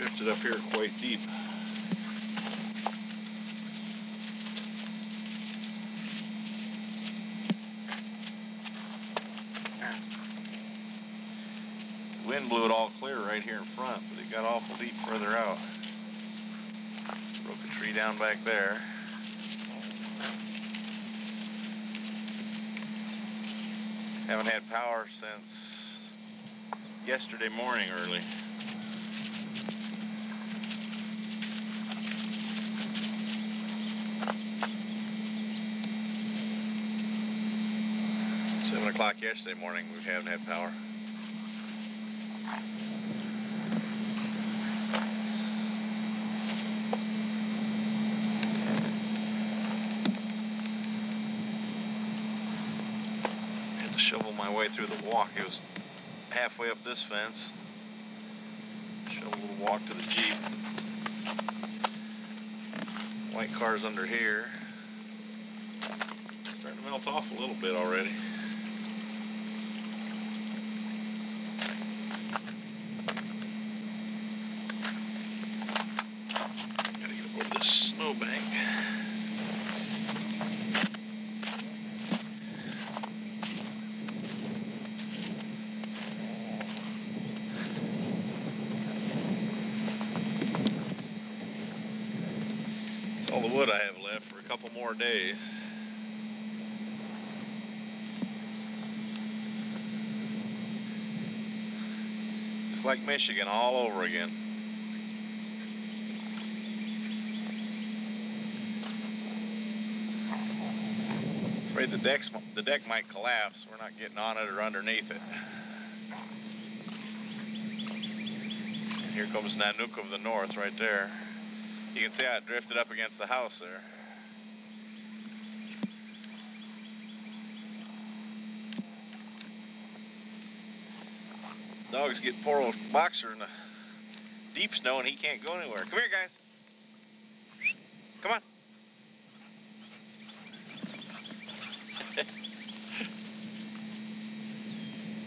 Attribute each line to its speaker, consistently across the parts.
Speaker 1: drifted up here quite deep. The wind blew it all clear right here in front, but it got awful deep further out. Broke a tree down back there. Haven't had power since yesterday morning early. Seven o'clock yesterday morning, we haven't had power. Had to shovel my way through the walk. It was halfway up this fence. Shovel a little walk to the Jeep. White car's under here. Starting to melt off a little bit already. Snowbank. It's all the wood I have left for a couple more days. It's like Michigan all over again. Afraid the deck might collapse. We're not getting on it or underneath it. And here comes Nanook of the North right there. You can see how it drifted up against the house there. Dogs get poor old Boxer in the deep snow and he can't go anywhere. Come here, guys. Come on.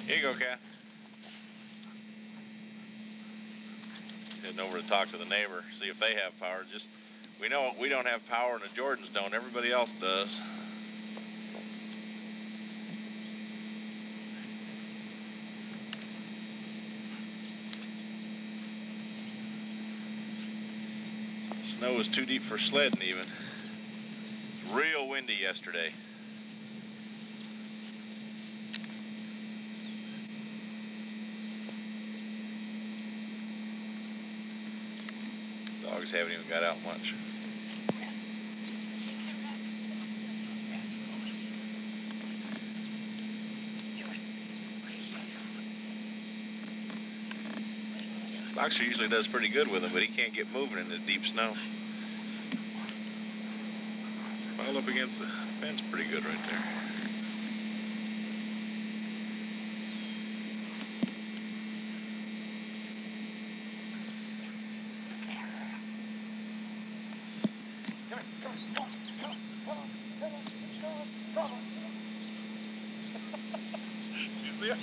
Speaker 1: Here you go, Cat. Heading over to talk to the neighbor, see if they have power. Just, we know we don't have power and the Jordans don't. Everybody else does. The snow was too deep for sledding even. Real windy yesterday. Dogs haven't even got out much. Boxer usually does pretty good with them, but he can't get moving in the deep snow. Piled up against the fence pretty good right there. You see it?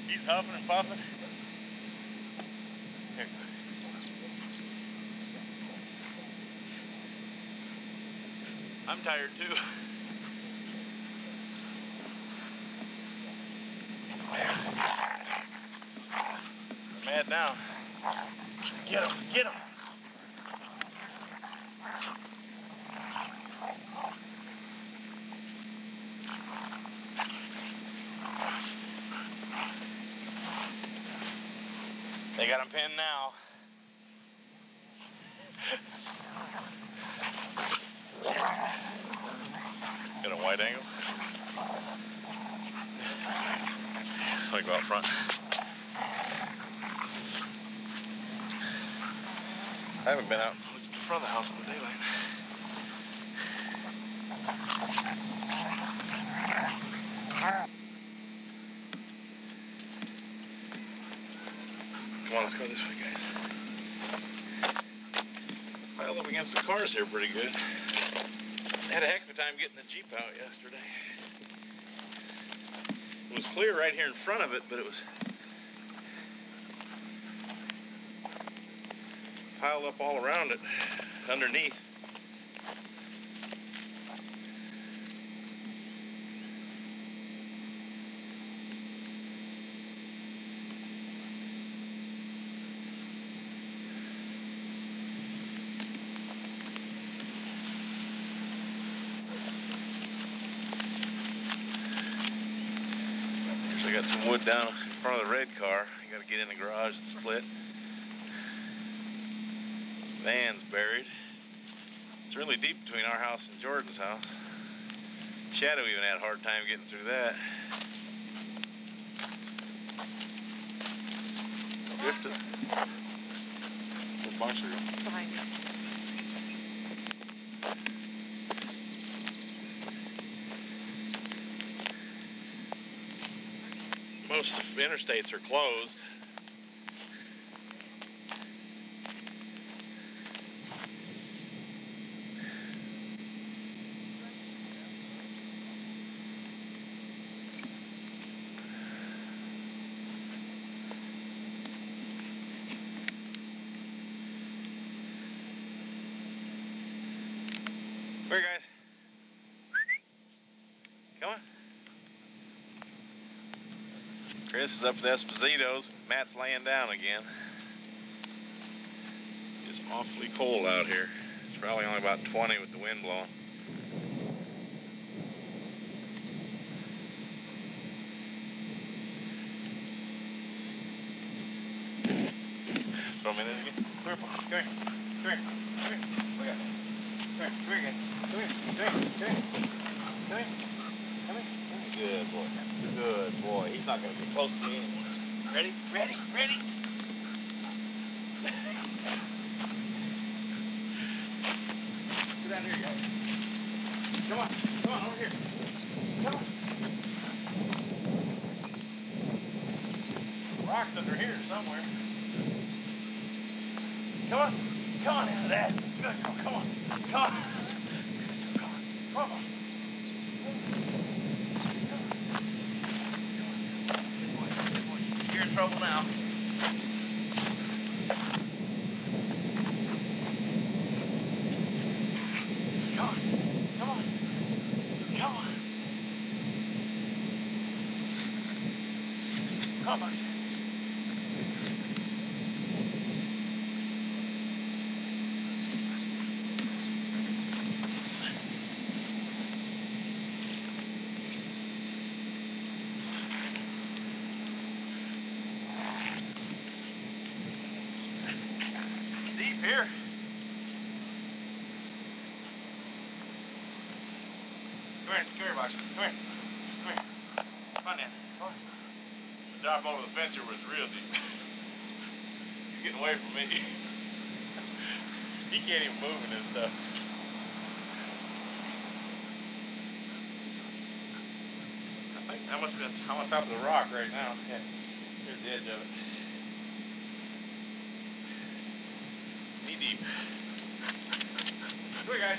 Speaker 1: He's huffing and puffing. Here. I'm tired too. that down. Get him, get him. They got him pinned now. Got a wide angle. Let me go out front. I haven't been out in front of the house in the daylight. Come on, let's go this way, guys. Piled up against the cars here pretty good. Had a heck of a time getting the Jeep out yesterday. It was clear right here in front of it, but it was piled up all around it, underneath. I got some wood down in front of the red car. You got to get in the garage and split. Van's buried. It's really deep between our house and Jordan's house. Shadow even had a hard time getting through that. It's drifted. What bunch are you? Behind you. Most of the interstates are closed. Here, guys. Come on. Chris is up at Esposito's. Matt's laying down again. It's awfully cold out here. It's probably only about 20 with the wind blowing. Throw me this again. Come here, come here. Come here. Come here. Look at it. Come here. Come here again. Come here. Come here. Come here. Come here. Come here. Good boy. Good boy. He's not going to get close to me anymore. Ready? Ready? Ready? Get out here, guys. Come on. Come on, over here. Come on. Rock's under here somewhere. Come on. Come on now. That's good girl. Come on. Come on. Come on. Come on. You're in trouble now. Come on. Come on. Come on. Come on, Bugs. Here. Come here, Boxer. Come here. Come here. Come on, Dan. Come on. The drop over the fence here was real deep. He's getting away from me. He can't even move in this stuff. I think I'm on top of the rock right now. Yeah. Here's the edge of it. Knee deep. Come here, guys.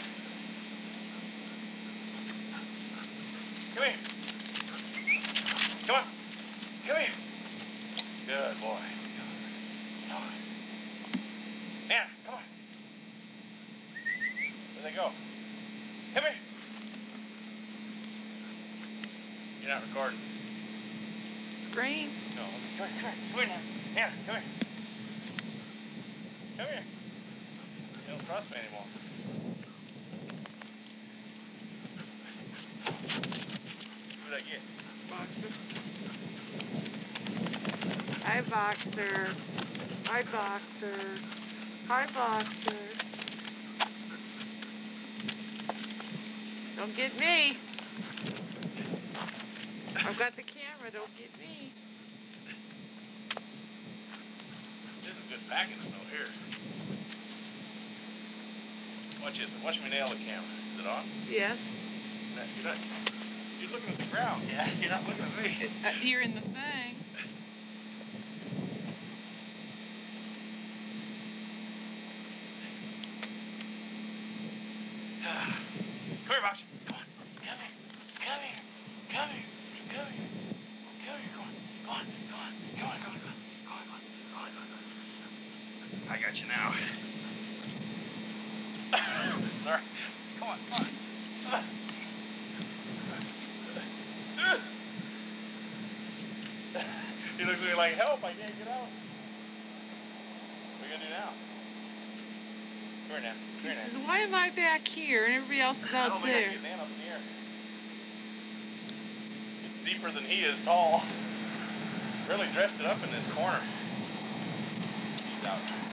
Speaker 1: Come here. Come on. Come here. Good boy. Come on. Now, come on. Where'd they go? Come here. You're not recording.
Speaker 2: Green.
Speaker 1: No. Come here. Come here. Come here now. Yeah, come here. Come here. You don't trust me anymore. What did I get?
Speaker 2: Boxer. Hi, Boxer. Hi, Boxer. Hi, Boxer. Don't get me. I've got the camera. Don't get me.
Speaker 1: This is good packing snow here. Watch this. Watch me nail the camera. Is it on?
Speaker 2: Yes.
Speaker 1: You're looking at the ground. Yeah, you're not looking at me.
Speaker 2: You're in the thing.
Speaker 1: Come here, Box. Come on. Come here. Come here. Come here. Come here. Come here. Come on. Come on. Come on. Come on. Come on. Come on. Come on. Come on. Come on. I got you now. Sorry. Come on. Come on. He looks at me like, help, I can't get out. What are you going to do now? Come here now. Come here now.
Speaker 2: Why am I back here and everybody else is out there?
Speaker 1: Get Dan up in the air. It's deeper than he is tall. Really dressed it up in this corner. He's out.